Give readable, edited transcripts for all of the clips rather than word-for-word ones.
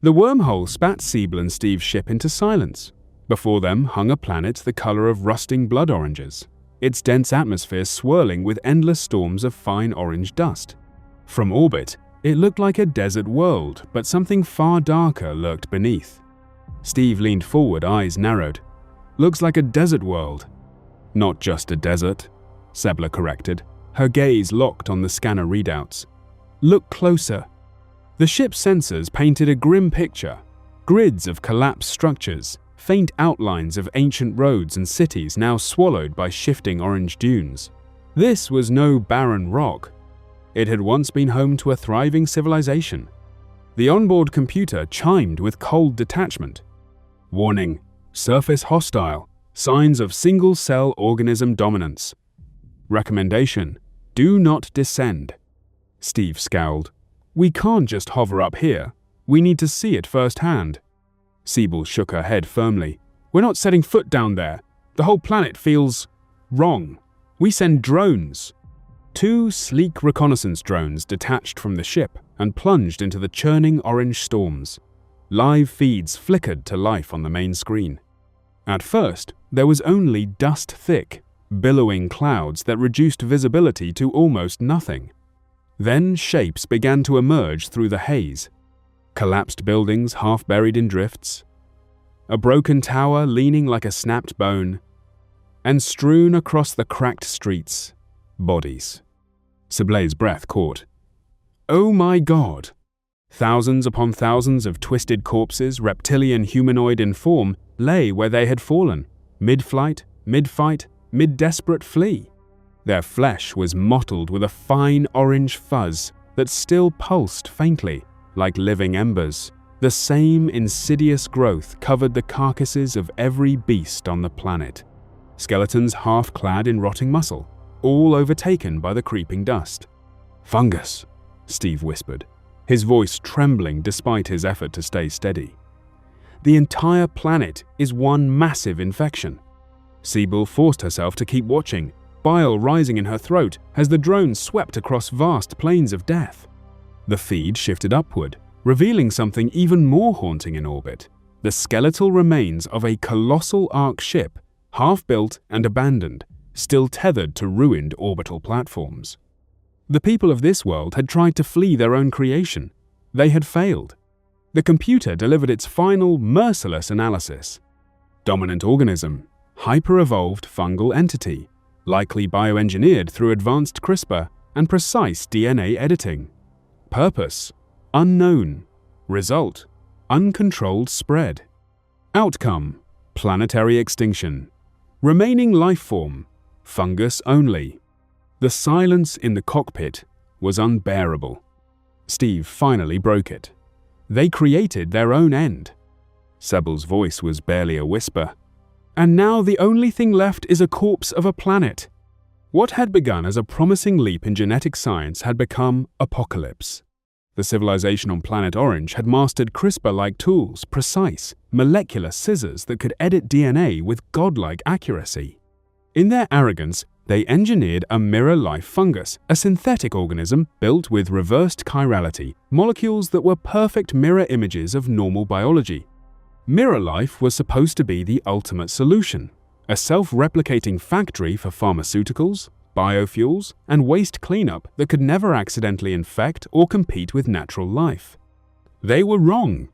The wormhole spat Seble and Steve's ship into silence. Before them hung a planet the color of rusting blood oranges, its dense atmosphere swirling with endless storms of fine orange dust. From orbit, it looked like a desert world, but something far darker lurked beneath. Steve leaned forward, eyes narrowed. "Looks like a desert world." "Not just a desert," Seble corrected, her gaze locked on the scanner readouts. "Look closer." The ship's sensors painted a grim picture. Grids of collapsed structures, faint outlines of ancient roads and cities now swallowed by shifting orange dunes. This was no barren rock. It had once been home to a thriving civilization. The onboard computer chimed with cold detachment. "Warning, surface hostile, signs of single-cell organism dominance. Recommendation, do not descend." Steve scowled. "We can't just hover up here. We need to see it firsthand." Seble shook her head firmly. "We're not setting foot down there. The whole planet feels wrong. We send drones." 2 sleek reconnaissance drones detached from the ship and plunged into the churning orange storms. Live feeds flickered to life on the main screen. At first, there was only dust-thick, billowing clouds that reduced visibility to almost nothing. Then shapes began to emerge through the haze. Collapsed buildings half buried in drifts, a broken tower leaning like a snapped bone, and strewn across the cracked streets, bodies. Seble's breath caught. "Oh my God!" Thousands upon thousands of twisted corpses, reptilian humanoid in form, lay where they had fallen, mid-flight, mid-fight, mid-desperate flee. Their flesh was mottled with a fine orange fuzz that still pulsed faintly, like living embers. The same insidious growth covered the carcasses of every beast on the planet. Skeletons half-clad in rotting muscle, all overtaken by the creeping dust. "Fungus," Steve whispered, his voice trembling despite his effort to stay steady. "The entire planet is one massive infection." Seble forced herself to keep watching, bile rising in her throat as the drone swept across vast plains of death. The feed shifted upward, revealing something even more haunting in orbit: the skeletal remains of a colossal arc ship, half-built and abandoned, still tethered to ruined orbital platforms. The people of this world had tried to flee their own creation. They had failed. The computer delivered its final, merciless analysis. Dominant organism, hyper-evolved fungal entity, likely bioengineered through advanced CRISPR and precise DNA editing. Purpose, unknown. Result, uncontrolled spread. Outcome, planetary extinction. Remaining life form, fungus only. The silence in the cockpit was unbearable. Steve finally broke it. They created their own end. Seble's voice was barely a whisper. And now the only thing left is a corpse of a planet. What had begun as a promising leap in genetic science had become apocalypse. The civilization on Planet Orange had mastered CRISPR-like tools, precise, molecular scissors that could edit DNA with godlike accuracy. In their arrogance, they engineered a mirror-life fungus, a synthetic organism built with reversed chirality, molecules that were perfect mirror images of normal biology. Mirror life was supposed to be the ultimate solution, a self-replicating factory for pharmaceuticals, biofuels, and waste cleanup that could never accidentally infect or compete with natural life. They were wrong.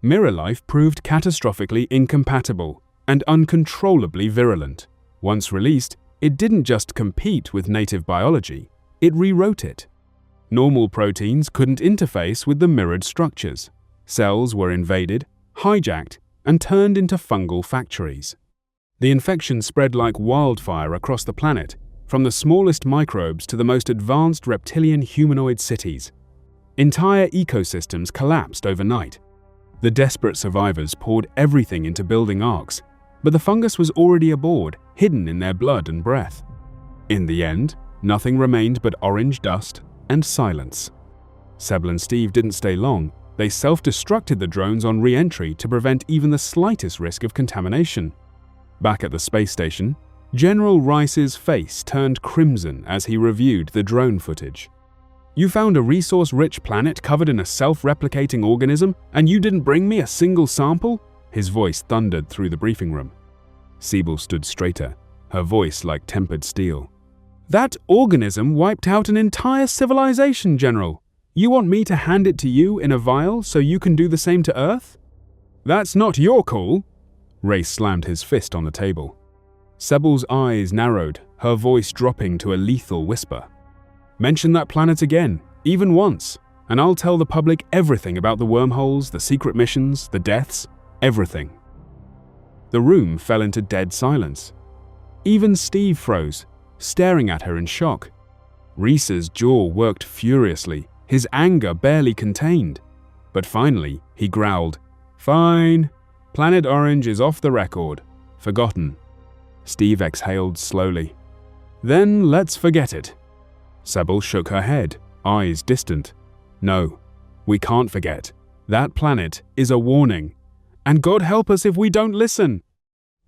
Mirror life proved catastrophically incompatible and uncontrollably virulent. Once released, it didn't just compete with native biology, it rewrote it. Normal proteins couldn't interface with the mirrored structures. Cells were invaded, hijacked, and turned into fungal factories. The infection spread like wildfire across the planet, from the smallest microbes to the most advanced reptilian humanoid cities. Entire ecosystems collapsed overnight. The desperate survivors poured everything into building arcs, but the fungus was already aboard, hidden in their blood and breath. In the end, nothing remained but orange dust and silence. Seble and Steve didn't stay long. They self-destructed the drones on re-entry to prevent even the slightest risk of contamination. Back at the space station, General Rice's face turned crimson as he reviewed the drone footage. You found a resource-rich planet covered in a self-replicating organism, and you didn't bring me a single sample?" His voice thundered through the briefing room. Seble stood straighter, her voice like tempered steel. "That organism wiped out an entire civilization, General. You want me to hand it to you in a vial so you can do the same to Earth?" "That's not your call." Ray slammed his fist on the table. Seble's eyes narrowed, her voice dropping to a lethal whisper. "Mention that planet again, even once, and I'll tell the public everything about the wormholes, the secret missions, the deaths, everything." The room fell into dead silence. Even Steve froze, staring at her in shock. Reese's jaw worked furiously, his anger barely contained. But finally, he growled, "Fine. Planet Orange is off the record. Forgotten." Steve exhaled slowly. "Then let's forget it." Seble shook her head, eyes distant. "No, we can't forget. That planet is a warning. And God help us if we don't listen."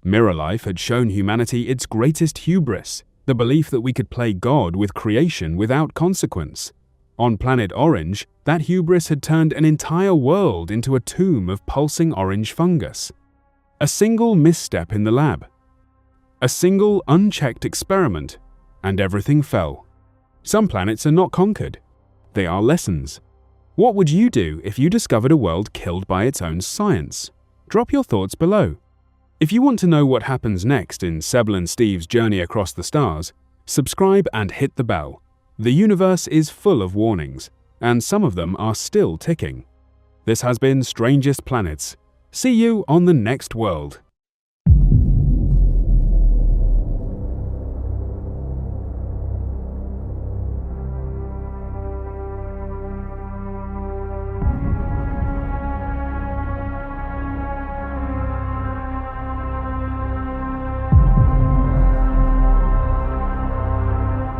Mirror life had shown humanity its greatest hubris, the belief that we could play God with creation without consequence. On planet Orange, that hubris had turned an entire world into a tomb of pulsing orange fungus. A single misstep in the lab. A single unchecked experiment, and everything fell. Some planets are not conquered. They are lessons. What would you do if you discovered a world killed by its own science? Drop your thoughts below. If you want to know what happens next in Seble and Steve's journey across the stars, subscribe and hit the bell. The universe is full of warnings, and some of them are still ticking. This has been Strangest Planets. See you on the next world.